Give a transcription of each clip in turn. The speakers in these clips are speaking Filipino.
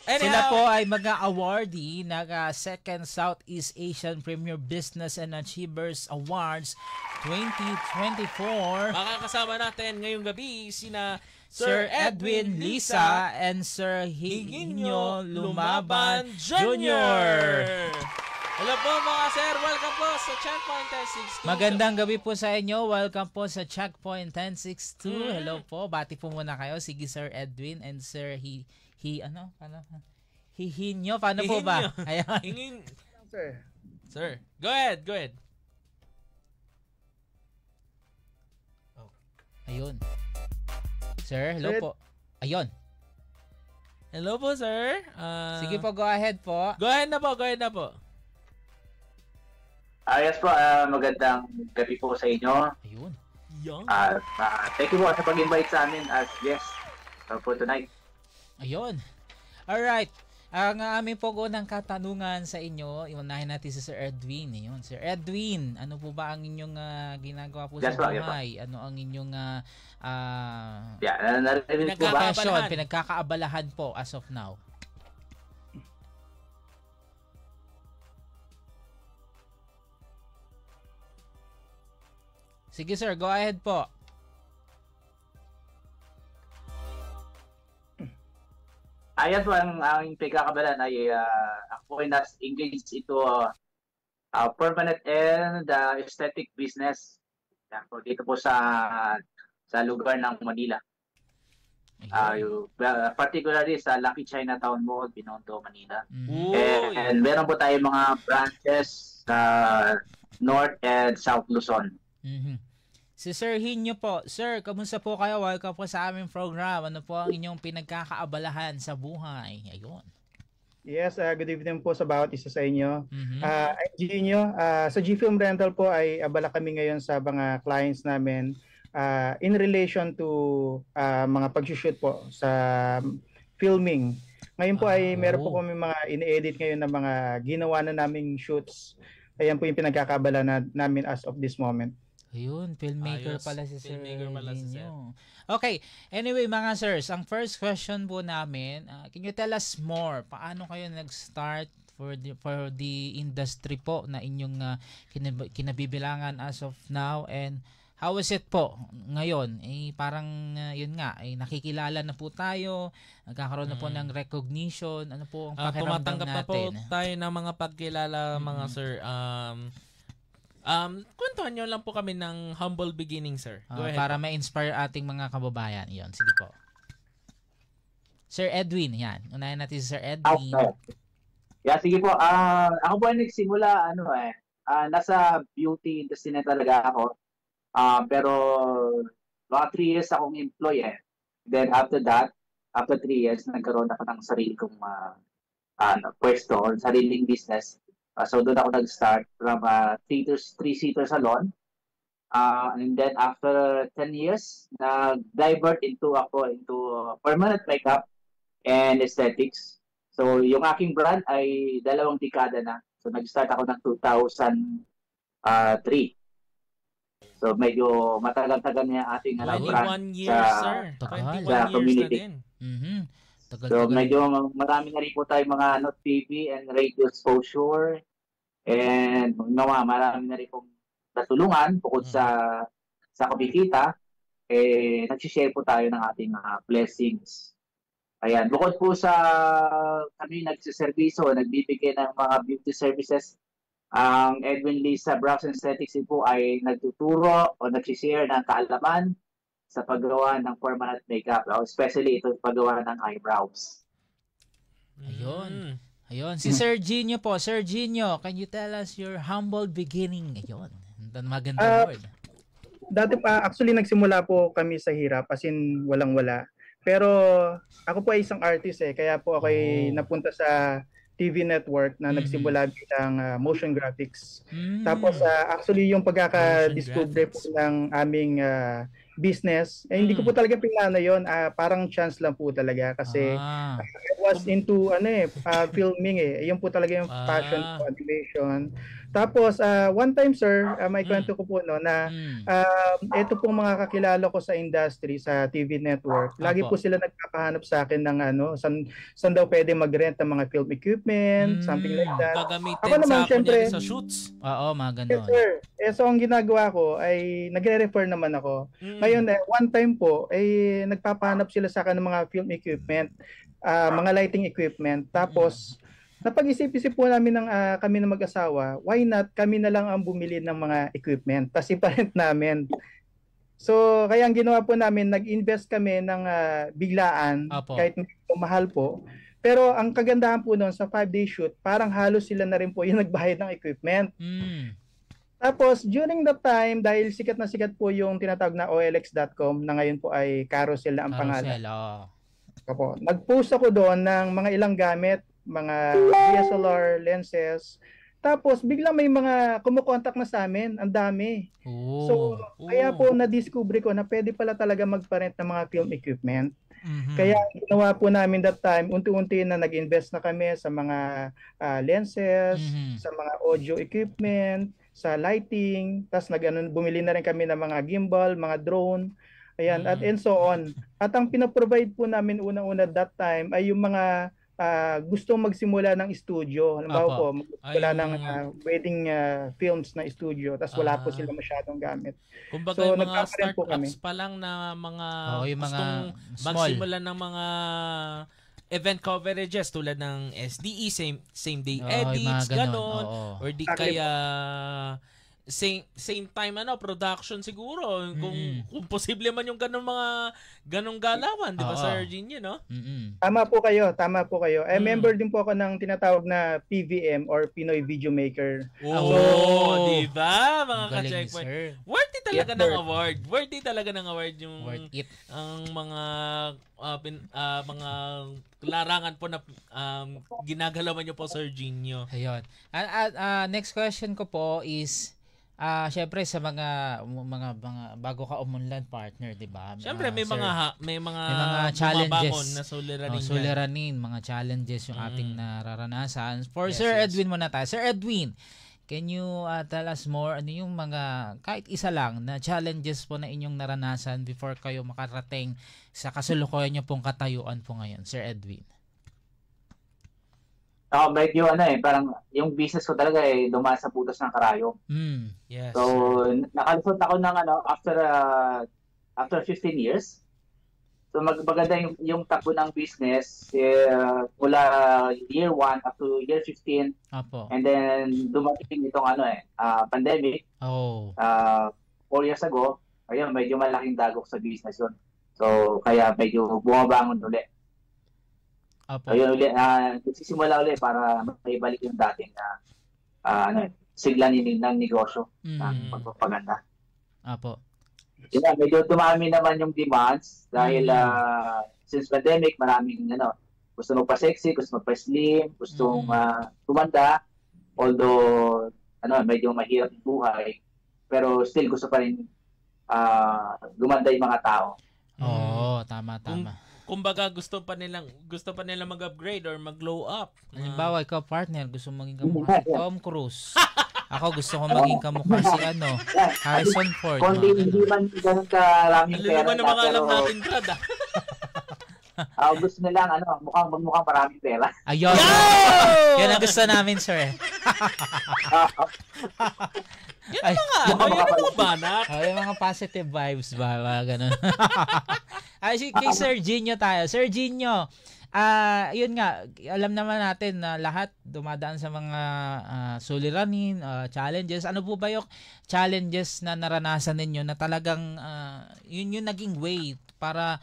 Sila Anyhow, po ay mga awardee ng Second Southeast Asian Premier Business and Achievers Awards 2024. makakasama natin ngayong gabi sina Sir Edwin Lisa and Sir Higinio Higinio Lumaban Lumaban Jr. Jr. Hello po mga sir, welcome po sa Checkpoint 1062. Magandang gabi po sa inyo. Welcome po sa Checkpoint 1062. Hello po. Bati po muna kayo. Sige Sir Edwin and Sir Hihinyo. Paano po ba? Ayan. Hingin. Sir. Sir, go ahead. Ayun. Sir, hello po. Ayun. Hello po sir. Sige po, go ahead po. Go ahead na po. Yes po, magandang gabi po sa inyo. Ayun. Young. Thank you po sa pag-invite sa amin as guest for tonight. Ayun. Alright. Ang aming po unang katanungan sa inyo, iunahin natin si Sir Edwin. Ayun. Sir Edwin, ano po ba ang inyong ginagawa po sa buhay? Ano ang inyong narinig po ba? Pinagkakaabalahan po as of now? Sige sir, go ahead po. Ayan po, ang pinagkakabalan ay ako ay engaged ito permanent and aesthetic business. Yan po, dito po sa lugar ng Manila. Particularly sa Lucky Chinatown Mall, Binondo, Manila. And meron po tayo mga branches sa North and South Luzon. Si Sir Hinyo po. Sir, kamusta po kayo? Welcome po sa aming program. Ano po ang inyong pinagkakaabalahan sa buhay? Ayun. Yes, good evening po sa bawat isa sa inyo. Ginyo, sa G-Film Rental po ay abala kami ngayon sa mga clients namin in relation to mga pag-shoot po sa filming. Ngayon po ay meron po kami mga in-edit ngayon na mga ginawa na naming shoots. Ayan po yung pinagkakabala namin as of this moment. Ayun, filmmaker pala si Sir. Okay, anyway mga sirs, ang first question po namin, can you tell us more? Paano kayo nag-start for the industry po na inyong kinabibilangan as of now, and how is it po ngayon? Parang yun nga, nakikilala na po tayo, nagkakaroon na po ng recognition, ano po ang pakiramdam natin? Tumatanggap na po tayo ng mga pagkilala mga sir. Kwentuhan nyo lang po kami ng humble beginning, sir. Go ahead para po. ma-inspire ating mga kababayan. Iyon, sige po. Sir Edwin, yan. Unahin natin si Sir Edwin. Yeah, sige po. Ako po ay nagsimula, nasa beauty industry na talaga ako. Pero mga 3 years akong employee. Then after that, after 3 years, nagkaroon ako ng sarili kong pwesto, sariling business. So doon ako nag-start from three-seater salon. And then after 10 years, nag-divert into permanent makeup and aesthetics. So yung aking brand ay 2 dekada na. So nag-start ako ng 2003. So medyo matagal-tagal niya ating brand 21 years, sir. Sa community. So medyo marami na rin po tayo mga TV and radio exposure, and marami na rin pong natulungan bukod sa kumikita, nagsishare po tayo ng ating blessings. Ayan, bukod po sa kami nagsiserviso, nagbibigay ng mga beauty services, ang Edwin Lisa Brows and Aesthetics po ay nagtuturo o nagsishare ng kaalaman sa paggawa ng permanent makeup, especially ito paggawa ng eyebrows. Ayun. Si Sir Ginyo po. Sir Ginyo, can you tell us your humble beginning? Ayun. Magandang word. Dati actually nagsimula po kami sa hirap, as in walang-wala. Pero ako po ay isang artist kaya po ako ay napunta sa TV network na nagsimula bilang motion graphics. Tapos actually yung pagkaka-discover po ng aming business, hindi ko po talaga pinlano yon, parang chance lang po talaga kasi I was into filming Yun po talaga yung passion ko, animation. Tapos, one time, sir, may kwento ko po no, na ito pong mga kakilala ko sa industry, sa TV network, lagi po sila nagpapahanap sa akin ng saan daw pwede mag-rent ng mga film equipment, something like that. Gagamitin ako naman, syempre, sa shoots. Oo, mga ganun. Yes, sir. So, ang ginagawa ko ay nagre-refer naman ako. Ngayon, one time po, ay nagpapahanap sila sa akin ng mga film equipment, mga lighting equipment. Tapos, napag-isip-isip po namin kami ng mag-asawa, why not kami na lang ang bumili ng mga equipment, tapos iparent namin. So, kaya ang ginawa po namin, nag-invest kami ng biglaan, kahit mahal po. Pero ang kagandahan po noon sa 5-day shoot, parang halos sila na rin po yung nagbayad ng equipment. Tapos, during that time, dahil sikat na sikat po yung tinatawag na OLX.com, na ngayon po ay Carousel na ang pangalan. Nag-post ako doon ng mga ilang gamit, mga DSLR lenses. Tapos biglang may mga kumukontak na sa amin, ang dami. So kaya po na-discover ko na pwede pala talaga magpa-rent ng mga film equipment. Kaya ginawa po namin that time, unti-unti na nag-invest na kami sa mga lenses, sa mga audio equipment, sa lighting, tapos bumili na rin kami ng mga gimbal, mga drone. Ayan, and so on. At ang pinaprovide po namin una-una that time ay yung mga gustong magsimula ng studio. Halimbawa po, wala ng wedding films na studio, tapos wala po sila masyadong gamit. Kumbaga so, yung mga startups pa lang na mga gustong magsimula ng mga event coverages tulad ng SDE, same day edits, ganon. Or di kaya same time production siguro kung posible man yung ganong galawan, di ba Sir Ginyo, no? Tama po kayo. Member din po ako ng tinatawag na PVM or Pinoy Video Maker. Di ba mga ka-checkpoint? Worthy talaga ng award yung ang mga mga larangan po na ginagalawan nyo po Sir Ginyo. Ayun. Next question ko po is syempre sa mga bago ka umunlad partner, 'di ba? Syempre may mga challenges na suliranin, mga challenges yung ating nararanasan. For Sir Edwin muna tayo. Sir Edwin, can you tell us more ano yung mga kahit isa lang na challenges po na inyong naranasan before kayo makarating sa kasalukuyan niyo pong katayuan po ngayon, Sir Edwin? Medyo parang yung business ko talaga dumaan sa butas ng karayom. Yes. So, nakalusot ako ng after 15 years. So, maganda yung takbo ng business mula year 1 up to year 15. Apo. And then, dumating itong pandemic. 4 years ago. Ayun, medyo malaking dagok sa business yun. So, kaya medyo bumabangon ulit. Ayun ulit, nagsisimula ulit para maibalik yung dating sigla ng negosyo ng pagpapaganda. Medyo dumami naman yung demands dahil since pandemic, maraming gusto magpa-sexy, gusto magpa-slim, gusto tumanda. Although medyo mahirap yung buhay, pero still gusto pa rin gumanda yung mga tao. Tama. Kumbaga gusto pa nilang mag-upgrade or mag-glow up. Halimbawa, ikaw partner, gusto maging kamukha si Tom Cruise. Ako gusto ko maging kamukha si Harrison Ford. Kung hindi man ganun karaming pera. Ano naman alam natin, Brad, gusto nilang mukhang maraming pera. Ayun. Yan ang gusto namin, sir. Yan mga banat. Yung mga positive vibes ba? Ganun. Kay Sir Ginyo tayo. Sir Ginyo, yun nga, alam naman natin na lahat dumadaan sa mga suliranin, challenges. Ano po ba yung challenges na naranasan ninyo na talagang yun yung naging way para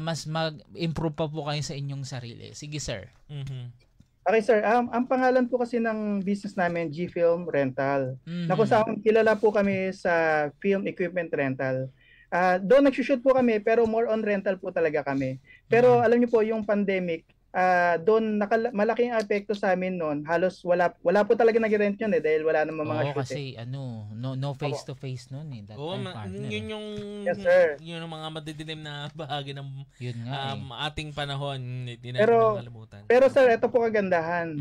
mas mag-improve pa po kayo sa inyong sarili? Sige, sir. Okay, sir. Ang pangalan po kasi ng business namin, G-Film Rental. Na kung saan kilala po kami sa film equipment rental. Doon nagsushoot po kami pero more on rental po talaga kami. Pero alam niyo po yung pandemic, doon malaking epekto sa amin noon. Halos wala po talaga nag-rent yun dahil wala namang mga shoot. Kasi no face to face noon yun yung yes, sir. Yun yung mga madidilim na bahagi ng ating panahon. Pero sir, ito po kagandahan.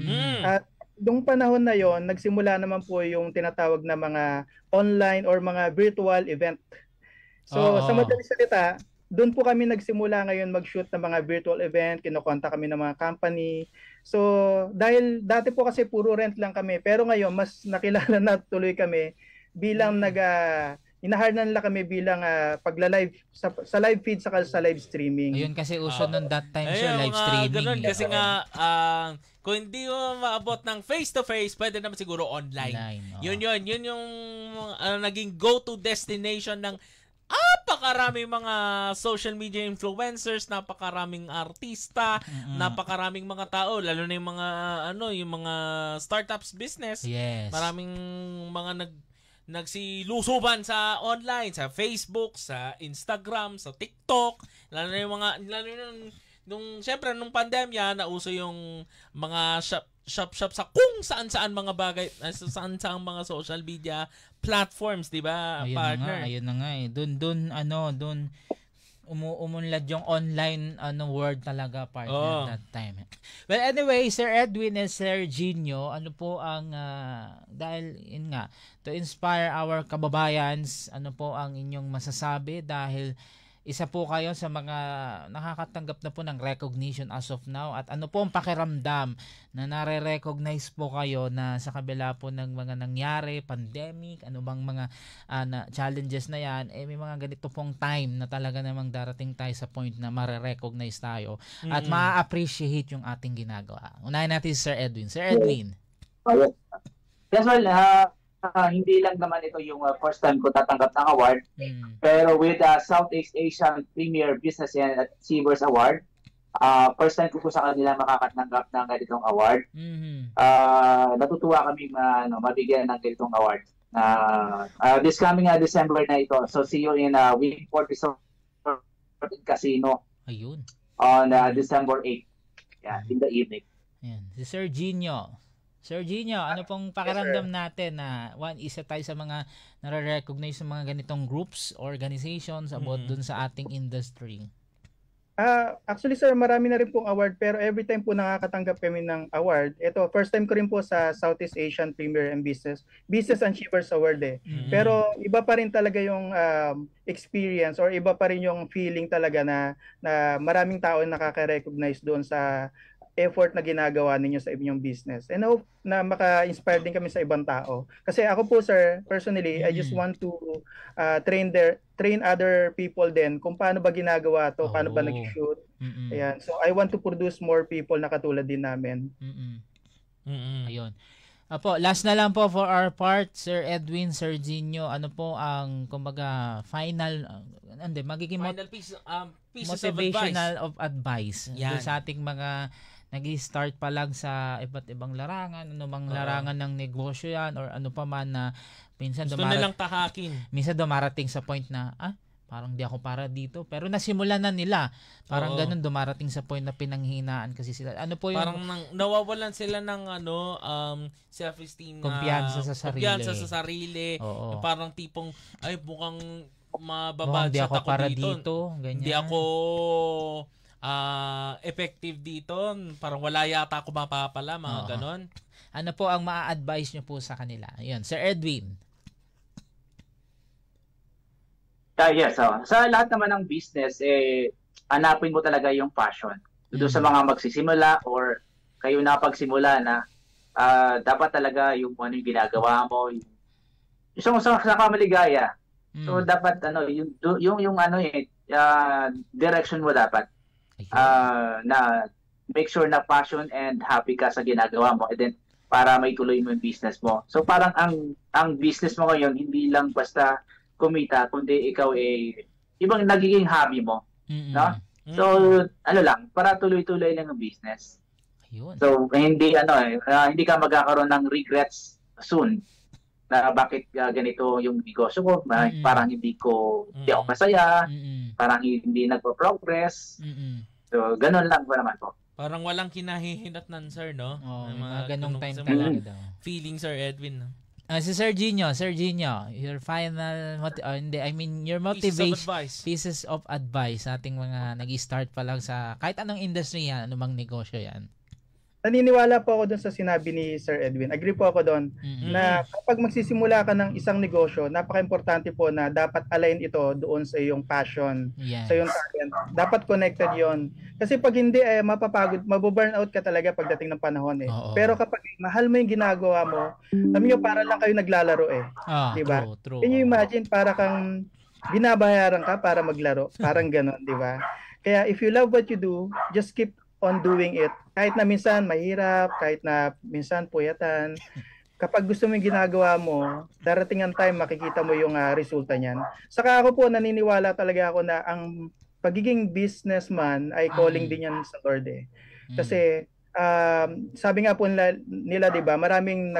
nung panahon na yon, nagsimula naman po yung tinatawag na mga online or mga virtual event. So, sa madaling salita, doon po kami nagsimula ngayon mag-shoot ng mga virtual event, kinokontak kami ng mga company. So, dahil dati po kasi puro rent lang kami, pero ngayon mas nakilala na tuloy kami bilang inahar na nila kami bilang pagla-live sa live feed sa live streaming. Ayun kasi uso noon that time sa live streaming. Ganun, kasi nga kung hindi mo maabot ng face-to-face, pwede naman siguro online. Yun yung naging go-to destination ng napakaraming mga social media influencers, napakaraming artista, napakaraming mga tao, lalo na yung mga yung mga startups business. Yes. Maraming mga nagsilusuban sa online, sa Facebook, sa Instagram, sa TikTok, lalo na syempre nung pandemya nauso yung mga shop sa kung saan mga bagay, saan mga social media platforms, 'di ba, partner? Ayun na nga eh. Doon umunlad yung online word talaga, partner, that time. Well, anyway, Sir Edwin and Sir Gino, ano po ang dahil yun nga, to inspire our kababayans, ano po ang inyong masasabi dahil isa po kayo sa mga nakakatanggap na po ng recognition as of now, at ano po ang pakiramdam na nare-recognize po kayo na sa kabila po ng mga nangyari, pandemic, ano bang mga challenges na yan, may mga ganito pong time na talaga namang darating tayo sa point na mare-recognize tayo at ma-appreciate yung ating ginagawa. Unahin natin si Sir Edwin. Sir Edwin. Yes, well, hindi lang naman ito yung first time ko tatanggap ng award. Pero with Southeast Asian Premier Business and Achievers Award, first time ko sa kanila makakatanggap ng ganitong award. Natutuwa kami mabigyan ng ganitong award. This coming December na ito. So see you in Wingport Resort Casino. Ayun. On December 8. Yeah, in the evening. Ayan. Si Sir Gino. Sir Gino, ano pong pakiramdam natin na isa tayo sa mga nare-recognize sa mga ganitong groups, organizations about dun sa ating industry? Actually sir, marami na rin pong award, pero every time po nakakatanggap kami ng award, ito first time ko rin po sa Southeast Asian Premier and Business Achievers Award eh. Pero iba pa rin talaga yung experience or iba pa rin yung feeling talaga na maraming tao nakaka-recognize doon sa effort na ginagawa ninyo sa inyong business. And hope na maka-inspire din kami sa ibang tao. Kasi ako po sir, personally, I just want to train other people din kung paano ba ginagawa to, paano ba nag-shoot. Ayan. So I want to produce more people na katulad din namin. Ayun. Apo, last na lang po for our part, Sir Edwin, Sir Gino, ano po ang kumbaga final piece motivational of advice sa ating mga nag-start pa lang sa iba't ibang larangan, anumang larangan ng negosyo yan or ano pa man na minsan minsan dumarating sa point na parang di ako para dito, pero nasimulan na nila. Parang ganun, dumarating sa point na pinanghinaan kasi sila. Ano po yung parang nawawalan sila ng self-esteem, kumpiyansa sa sarili. Parang tipong mukhang mababadget hindi ako para dito. Ganyan. Hindi ako effective dito. Parang wala yata ako mapapala, mga ganon. Ano po ang maa-advise nyo po sa kanila? Ayun, Sir Edwin. Yes, sa lahat naman ng business, hanapin mo talaga yung passion. Doon sa mga magsisimula or kayo na pagsimula na, dapat talaga yung ano yung ginagawa mo, yung sa kamaligaya. So dapat yung direction mo dapat na make sure na passion and happy ka sa ginagawa mo, and then para may tuloy mo yung business mo. So parang ang business mo ngayon hindi lang basta kumita, kundi ikaw ibang nagiging hobby mo, no? So para tuloy-tuloy lang ang business. Ayun. So hindi hindi ka magkakaroon ng regrets soon na bakit ganito yung negosyo ko, parang hindi ako masaya, parang hindi nagpo-progress. So ganun lang po naman po. Parang walang kinahihinatnan, sir, no? Mga ganong time talaga daw. Feeling, Sir Edwin, no? Si Sir Gino, your final your motivation pieces of advice sa ating mga nag-start pa lang sa kahit anong industry yan, anumang negosyo yan. naniniwala po ako doon sa sinabi ni Sir Edwin. Agree po ako doon na kapag magsisimula ka ng isang negosyo, napaka-importante po na dapat align ito doon sa iyong passion, sa iyong talent. Dapat connected yon. Kasi pag hindi, mapapagod, mabuburnout ka talaga pagdating ng panahon eh. Pero kapag mahal mo yung ginagawa mo, alam nyo, para lang kayo naglalaro eh. Diba? Can you imagine, para kang binabayaran ka para maglaro. Parang ganon, di ba? Kaya if you love what you do, just keep on doing it. Kahit na minsan mahirap, kahit na minsan puyatan, kapag gusto mo yung ginagawa mo, darating ang time makikita mo yung resulta niyan. Saka ako po naniniwala talaga ako na ang pagiging businessman ay calling din yan sa Lord eh. Kasi sabi nga po nila 'di ba, maraming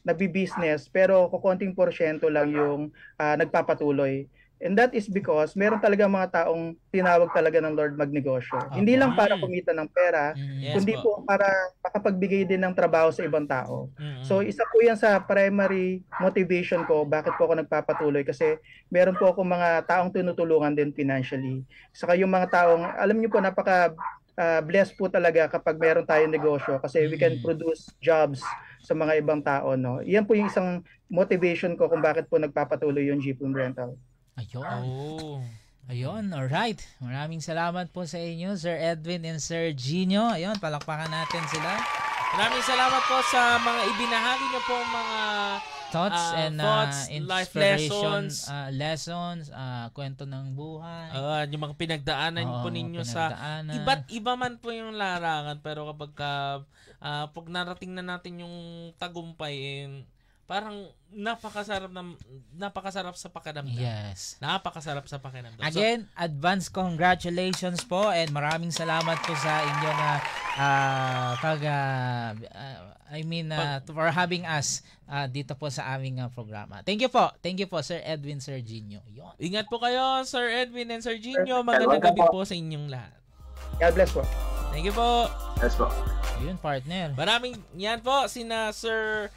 nagbi-business pero kukonting porsyento lang yung nagpapatuloy. And that is because meron talaga mga taong tinawag talaga ng Lord magnegosyo. Hindi lang para kumita ng pera, kundi po para makapagbigay din ng trabaho sa ibang tao. So isa po yan sa primary motivation ko bakit po ako nagpapatuloy, kasi meron po ako mga taong tinutulungan din financially. Saka yung mga taong, alam niyo po, napaka blessed po talaga kapag meron tayong negosyo kasi we can produce jobs sa mga ibang tao, no. Iyan po yung isang motivation ko kung bakit po nagpapatuloy yung G-Film Rental. Ayun, alright. Maraming salamat po sa inyo, Sir Edwin and Sir Gino. Ayun, palakpakan natin sila. Maraming salamat po sa mga ibinahagi niyo po mga thoughts and life lessons, kwento ng buhay. Yung mga pinagdaanan po ninyo sa iba't iba man po yung larangan, pero kapag pag narating na natin yung tagumpay, parang napakasarap sa pakiramdam. Yes. Napakasarap sa pakiramdam. Again, advance congratulations po and maraming salamat po sa inyong for having us dito po sa aming programa. Thank you po. Thank you po, Sir Edwin, Sir Gino. Yun. Ingat po kayo, Sir Edwin and Sir Gino. Magandang gabi po sa inyong lahat. God bless po. Thank you po. Yes po. Yun, partner. Maraming yan po, sina Sir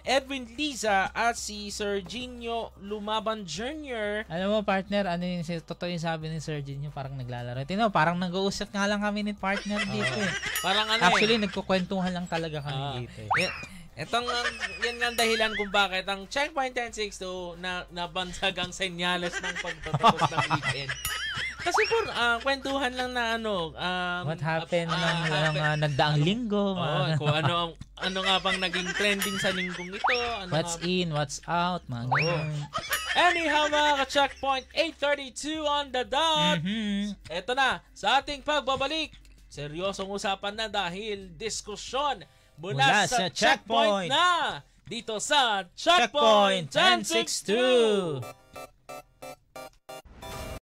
Edwin Liza at si Sir Gino Lumaban Jr. Alam mo, partner, ano yung totoo yung sabi ni Sir Gino, parang naglalaro. Tino, parang nag-uusap nga lang kami ni partner dito eh. Parang actually, nagkukwentuhan lang talaga kami dito eh. Yan nga ang dahilan kung bakit ang Checkpoint 1062 nabansag ang senyales ng pagtatapos ng weekend. Kasi po, kwentuhan lang na what happened ng nagdaang linggo. Kung ano nga bang naging trending sa linggong ito. What's in, what's out, mga ganun. Anyhow, mga ka-Checkpoint, 8:32 on the dot. Ito na, sa ating pagbabalik, seryosong usapan na dahil diskusyon mula sa Checkpoint na dito sa Checkpoint 1062.